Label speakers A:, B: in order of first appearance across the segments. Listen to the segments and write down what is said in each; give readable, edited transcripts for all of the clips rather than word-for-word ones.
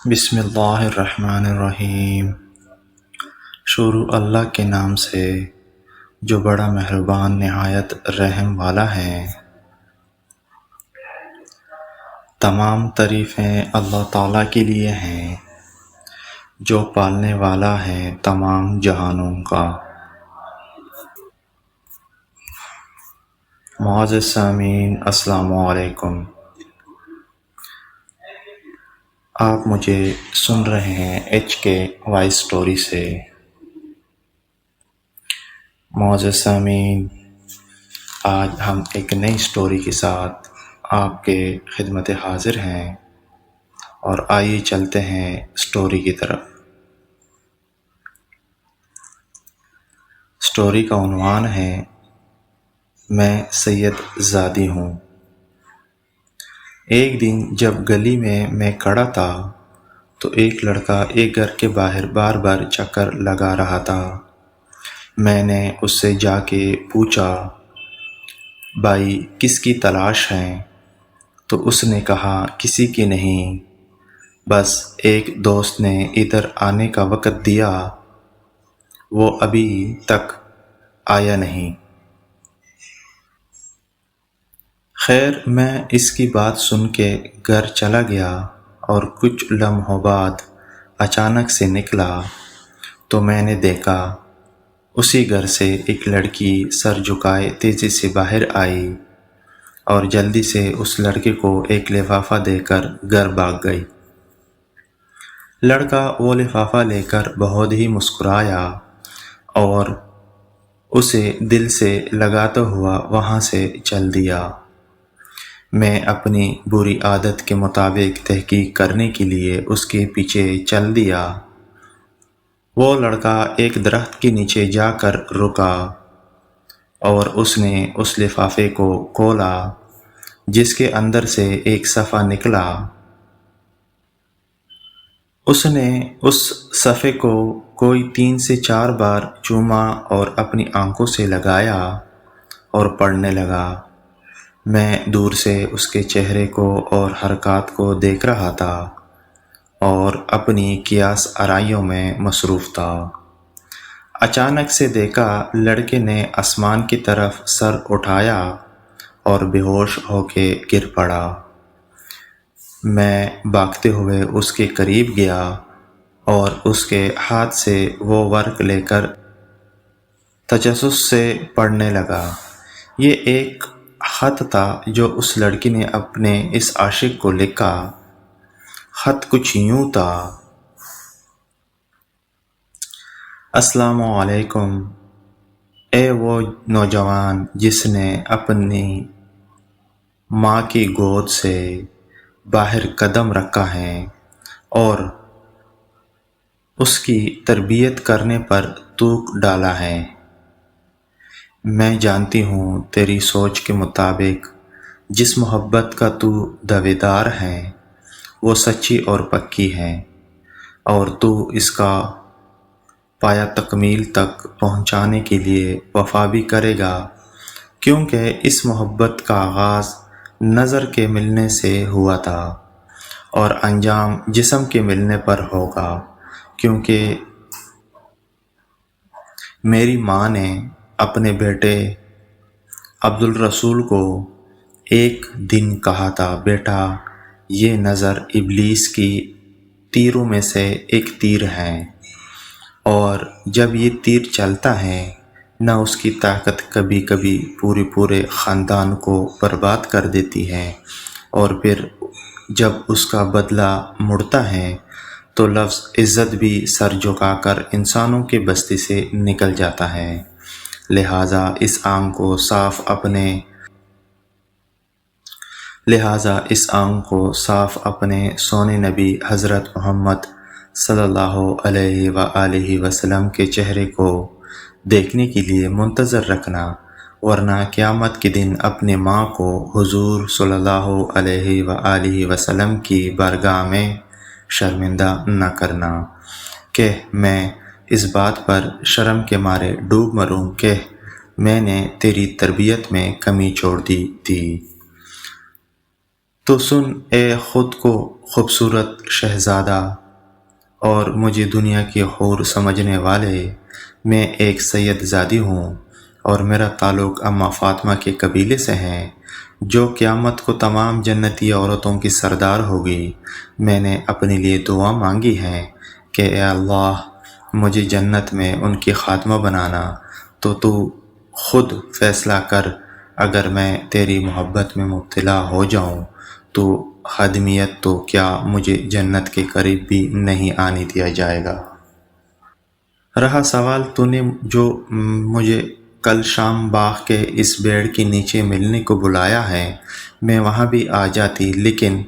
A: بسم اللہ الرحمن الرحیم۔ شروع اللہ کے نام سے جو بڑا مہربان نہایت رحم والا ہے۔ تمام تعریفیں اللہ تعالیٰ کے لیے ہیں جو پالنے والا ہے تمام جہانوں کا۔ معزز سامعین، السلام علیکم۔ آپ مجھے سن رہے ہیں ایچ کے وائس اسٹوری سے۔ معزز سامعین، آج ہم ایک نئی اسٹوری کے ساتھ آپ کے خدمت حاضر ہیں، اور آئیے چلتے ہیں اسٹوری کی طرف۔ اسٹوری کا عنوان ہے میں سید زادی ہوں۔ ایک دن جب گلی میں کھڑا تھا تو ایک لڑکا ایک گھر کے باہر بار بار چکر لگا رہا تھا۔ میں نے اس سے جا کے پوچھا، بھائی کس کی تلاش ہے؟ تو اس نے کہا، کسی کی نہیں، بس ایک دوست نے ادھر آنے کا وقت دیا، وہ ابھی تک آیا نہیں۔ خیر، میں اس کی بات سن کے گھر چلا گیا، اور کچھ لمحوں بعد اچانک سے نکلا تو میں نے دیکھا اسی گھر سے ایک لڑکی سر جھکائے تیزی سے باہر آئی اور جلدی سے اس لڑکے کو ایک لفافہ دے کر گھر بھاگ گئی۔ لڑکا وہ لفافہ لے کر بہت ہی مسکرایا اور اسے دل سے لگاتا ہوا وہاں سے چل دیا۔ میں اپنی بری عادت کے مطابق تحقیق کرنے کے لیے اس کے پیچھے چل دیا۔ وہ لڑکا ایک درخت کے نیچے جا کر رکا اور اس نے اس لفافے کو کھولا جس کے اندر سے ایک صفحہ نکلا۔ اس نے اس صفحے کو کوئی 3 سے 4 بار چوما اور اپنی آنکھوں سے لگایا اور پڑھنے لگا۔ میں دور سے اس کے چہرے کو اور حرکات کو دیکھ رہا تھا اور اپنی قیاس آرائیوں میں مصروف تھا۔ اچانک سے دیکھا لڑکے نے آسمان کی طرف سر اٹھایا اور بے ہوش ہو کے گر پڑا۔ میں بھاگتے ہوئے اس کے قریب گیا اور اس کے ہاتھ سے وہ ورق لے کر تجسس سے پڑھنے لگا۔ یہ ایک خط تھا جو اس لڑکی نے اپنے اس عاشق کو لکھا۔ خط کچھ یوں تھا، السلام علیکم، اے وہ نوجوان جس نے اپنی ماں کی گود سے باہر قدم رکھا ہے اور اس کی تربیت کرنے پر تھوک ڈالا ہے۔ میں جانتی ہوں تیری سوچ کے مطابق جس محبت کا تو دعویدار ہے وہ سچی اور پکی ہے، اور تو اس کا پایہ تکمیل تک پہنچانے کے لیے وفا بھی کرے گا، کیونکہ اس محبت کا آغاز نظر کے ملنے سے ہوا تھا اور انجام جسم کے ملنے پر ہوگا، کیونکہ میری ماں نے اپنے بیٹے عبدالرسول کو ایک دن کہا تھا، بیٹا یہ نظر ابلیس کی تیروں میں سے ایک تیر ہے، اور جب یہ تیر چلتا ہے نہ اس کی طاقت کبھی کبھی پورے خاندان کو برباد کر دیتی ہے، اور پھر جب اس کا بدلہ مڑتا ہے تو لفظ عزت بھی سر جھکا کر انسانوں کے بستی سے نکل جاتا ہے۔ لہٰذا اس آنکھ کو صاف اپنے سونے نبی حضرت محمد صلی اللہ علیہ وآلہ وسلم کے چہرے کو دیکھنے کے لیے منتظر رکھنا، ورنہ قیامت کے دن اپنے ماں کو حضور صلی اللہ علیہ وآلہ وسلم کی بارگاہ میں شرمندہ نہ کرنا کہ میں اس بات پر شرم کے مارے ڈوب مروں کہ میں نے تیری تربیت میں کمی چھوڑ دی تھی۔ تو سن اے خود کو خوبصورت شہزادہ اور مجھے دنیا کی حور سمجھنے والے، میں ایک سید زادی ہوں اور میرا تعلق اماں فاطمہ کے قبیلے سے ہے، جو قیامت کو تمام جنتی عورتوں کی سردار ہوگی۔ میں نے اپنے لیے دعا مانگی ہے کہ اے اللہ، مجھے جنت میں ان کی خاتمہ بنانا، تو خود فیصلہ کر۔ اگر میں تیری محبت میں مبتلا ہو جاؤں تو خادمیت تو کیا، مجھے جنت کے قریب بھی نہیں آنے دیا جائے گا۔ رہا سوال تو نے جو مجھے کل شام باغ کے اس پیڑ کے نیچے ملنے کو بلایا ہے، میں وہاں بھی آ جاتی، لیکن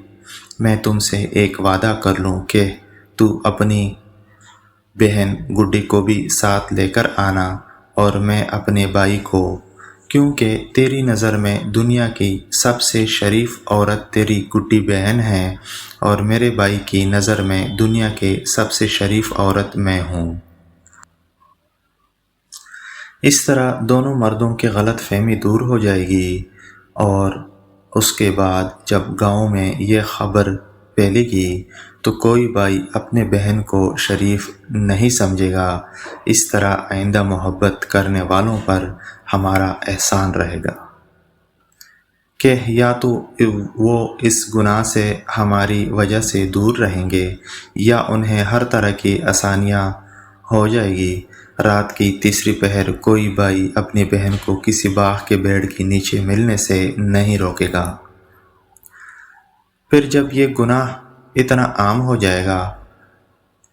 A: میں تم سے ایک وعدہ کر لوں کہ تو اپنی بہن گڈی کو بھی ساتھ لے کر آنا، اور میں اپنے بھائی کو، کیونکہ تیری نظر میں دنیا کی سب سے شریف عورت تیری گڈی بہن ہے، اور میرے بھائی کی نظر میں دنیا کی سب سے شریف عورت میں ہوں۔ اس طرح دونوں مردوں کی غلط فہمی دور ہو جائے گی، اور اس کے بعد جب گاؤں میں یہ خبر پھیلے گی تو کوئی بھائی اپنے بہن کو شریف نہیں سمجھے گا۔ اس طرح آئندہ محبت کرنے والوں پر ہمارا احسان رہے گا کہ یا تو وہ اس گناہ سے ہماری وجہ سے دور رہیں گے، یا انہیں ہر طرح کی آسانیاں ہو جائے گی۔ رات کی تیسری پہر کوئی بھائی اپنی بہن کو کسی باغ کے پیڑ کے نیچے ملنے سے نہیں روکے گا۔ پھر جب یہ گناہ اتنا عام ہو جائے گا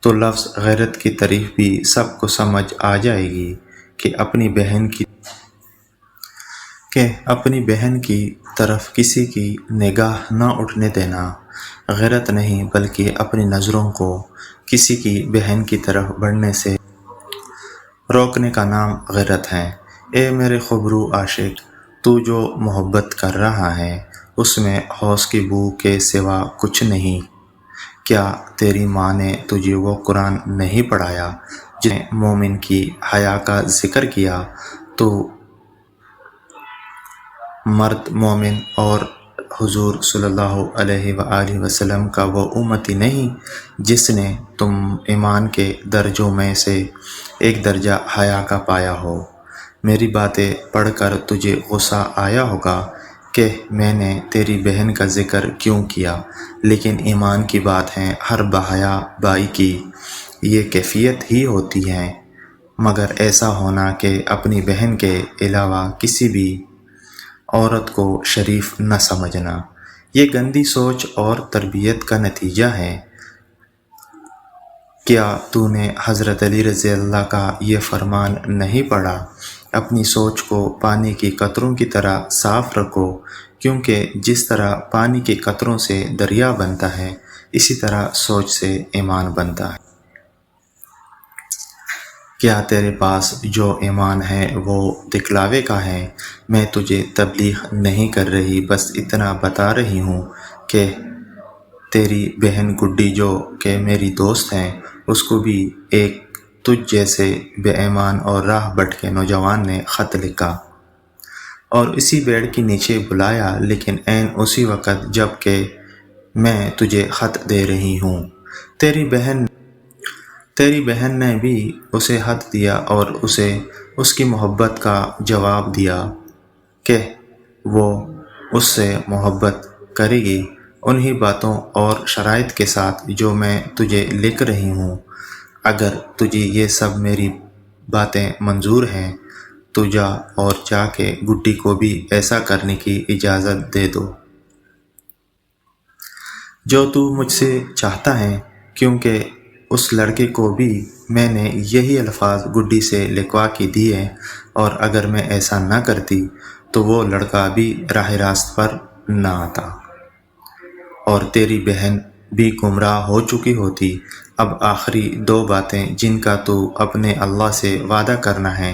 A: تو لفظ غیرت کی تعریف بھی سب کو سمجھ آ جائے گی کہ اپنی بہن کی طرف کسی کی نگاہ نہ اٹھنے دینا غیرت نہیں، بلکہ اپنی نظروں کو کسی کی بہن کی طرف بڑھنے سے روکنے کا نام غیرت ہے۔ اے میرے خوبرو عاشق، تو جو محبت کر رہا ہے اس میں حوض کی بو کے سوا کچھ نہیں۔ کیا تیری ماں نے تجھے وہ قرآن نہیں پڑھایا جس نے مومن کی حیا کا ذکر کیا؟ تو مرد مومن اور حضور صلی اللہ علیہ وآلہ وسلم کا وہ امتی نہیں جس نے تم ایمان کے درجوں میں سے ایک درجہ حیا کا پایا ہو؟ میری باتیں پڑھ کر تجھے غصہ آیا ہوگا کہ میں نے تیری بہن کا ذکر کیوں کیا، لیکن ایمان کی بات ہے، ہر بحیا بھائی کی یہ کیفیت ہی ہوتی ہے، مگر ایسا ہونا کہ اپنی بہن کے علاوہ کسی بھی عورت کو شریف نہ سمجھنا، یہ گندی سوچ اور تربیت کا نتیجہ ہے۔ کیا تو نے حضرت علی رضی اللہ کا یہ فرمان نہیں پڑھا؟ اپنی سوچ کو پانی کی قطروں کی طرح صاف رکھو، کیونکہ جس طرح پانی کے قطروں سے دریا بنتا ہے، اسی طرح سوچ سے ایمان بنتا ہے۔ کیا تیرے پاس جو ایمان ہے وہ دکھلاوے کا ہے؟ میں تجھے تبلیغ نہیں کر رہی، بس اتنا بتا رہی ہوں کہ تیری بہن گڈی جو کہ میری دوست ہے، اس کو بھی ایک تجھ جیسے بے ایمان اور راہ بھٹکے نوجوان نے خط لکھا اور اسی پیڑ کے نیچے بلایا، لیکن عین اسی وقت جب کہ میں تجھے خط دے رہی ہوں، تیری بہن نے بھی اسے خط دیا اور اسے اس کی محبت کا جواب دیا کہ وہ اس سے محبت کرے گی انہی باتوں اور شرائط کے ساتھ جو میں تجھے لکھ رہی ہوں۔ اگر تجھے یہ سب میری باتیں منظور ہیں تو جا اور جا کے گڈی کو بھی ایسا کرنے کی اجازت دے دو جو تو مجھ سے چاہتا ہے، کیونکہ اس لڑکے کو بھی میں نے یہی الفاظ گڈی سے لکھوا کے دیے، اور اگر میں ایسا نہ کرتی تو وہ لڑکا بھی راہ راست پر نہ آتا اور تیری بہن بھی گمراہ ہو چکی ہوتی۔ اب آخری دو باتیں جن کا تو اپنے اللہ سے وعدہ کرنا ہے۔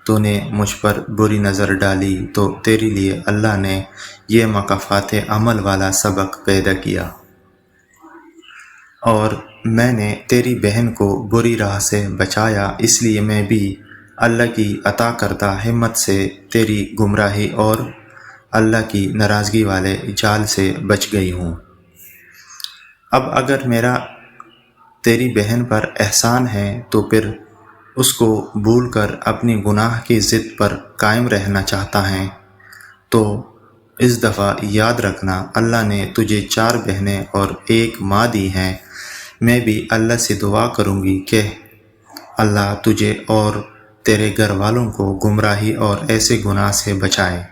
A: تو نے مجھ پر بری نظر ڈالی تو تیرے لیے اللہ نے یہ مکافات عمل والا سبق پیدا کیا، اور میں نے تیری بہن کو بری راہ سے بچایا، اس لیے میں بھی اللہ کی عطا کردہ ہمت سے تیری گمراہی اور اللہ کی ناراضگی والے جال سے بچ گئی ہوں۔ اب اگر میرا تیری بہن پر احسان ہے تو پھر اس کو بھول کر اپنی گناہ کی ضد پر قائم رہنا چاہتا ہے تو اس دفعہ یاد رکھنا اللہ نے تجھے 4 بہنیں اور 1 ماں دی ہیں۔ میں بھی اللہ سے دعا کروں گی کہ اللہ تجھے اور تیرے گھر والوں کو گمراہی اور ایسے گناہ سے بچائے،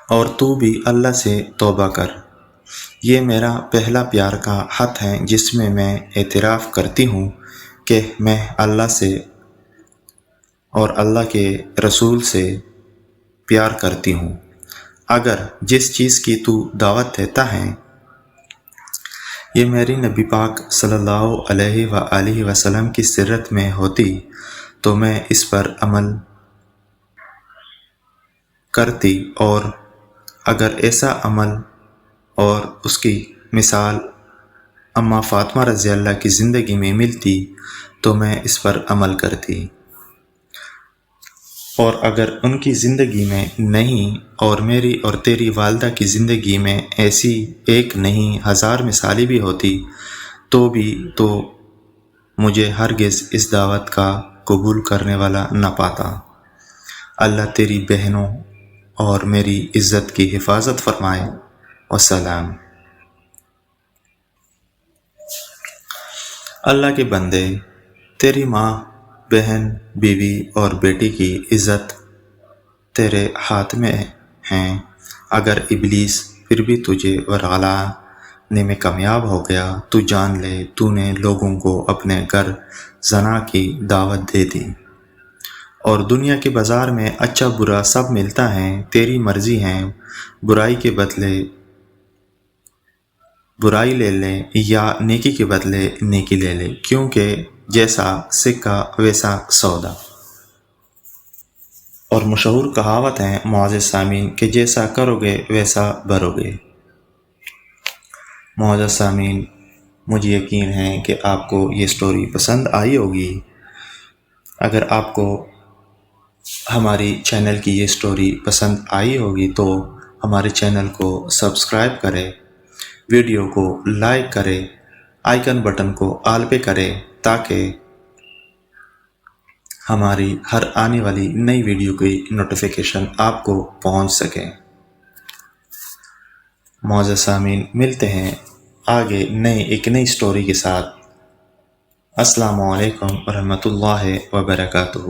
A: اور تو بھی اللہ سے توبہ کر۔ یہ میرا پہلا پیار کا خط ہے جس میں میں اعتراف کرتی ہوں کہ میں اللہ سے اور اللہ کے رسول سے پیار کرتی ہوں۔ اگر جس چیز کی تو دعوت دیتا ہے یہ میری نبی پاک صلی اللہ علیہ وآلہ وسلم کی سیرت میں ہوتی تو میں اس پر عمل کرتی، اور اگر ایسا عمل اور اس کی مثال اماں فاطمہ رضی اللہ کی زندگی میں ملتی تو میں اس پر عمل کرتی، اور اگر ان کی زندگی میں نہیں اور میری اور تیری والدہ کی زندگی میں ایسی 1 نہیں 1000 مثالیں بھی ہوتی تو مجھے ہرگز اس دعوت کا قبول کرنے والا نہ پاتا۔ اللہ تیری بہنوں اور میری عزت کی حفاظت فرمائے۔ والسلام۔ اللہ کے بندے، تیری ماں، بہن، بیوی اور بیٹی کی عزت تیرے ہاتھ میں ہیں۔ اگر ابلیس پھر بھی تجھے ورغلانے میں کامیاب ہو گیا تو جان لے تو نے لوگوں کو اپنے گھر زنا کی دعوت دے دی، اور دنیا کے بازار میں اچھا برا سب ملتا ہے۔ تیری مرضی ہے، برائی کے بدلے برائی لے لے یا نیکی کے بدلے نیکی لے لے، کیونکہ جیسا سکہ ویسا سودا۔ اور مشہور کہاوت ہے معزز سامعین کہ جیسا کرو گے ویسا بھرو گے۔ معزز سامعین، مجھے یقین ہے کہ آپ کو یہ سٹوری پسند آئی ہوگی۔ اگر آپ کو ہماری چینل کی یہ سٹوری پسند آئی ہوگی تو ہمارے چینل کو سبسکرائب کریں، ویڈیو کو لائک کریں، آئیکن بٹن کو آل پہ کریں تاکہ ہماری ہر آنے والی نئی ویڈیو کی نوٹیفیکیشن آپ کو پہنچ سکے۔ معزز سامعین، ملتے ہیں آگے ایک نئی سٹوری کے ساتھ۔ السلام علیکم ورحمۃ اللہ وبرکاتہ۔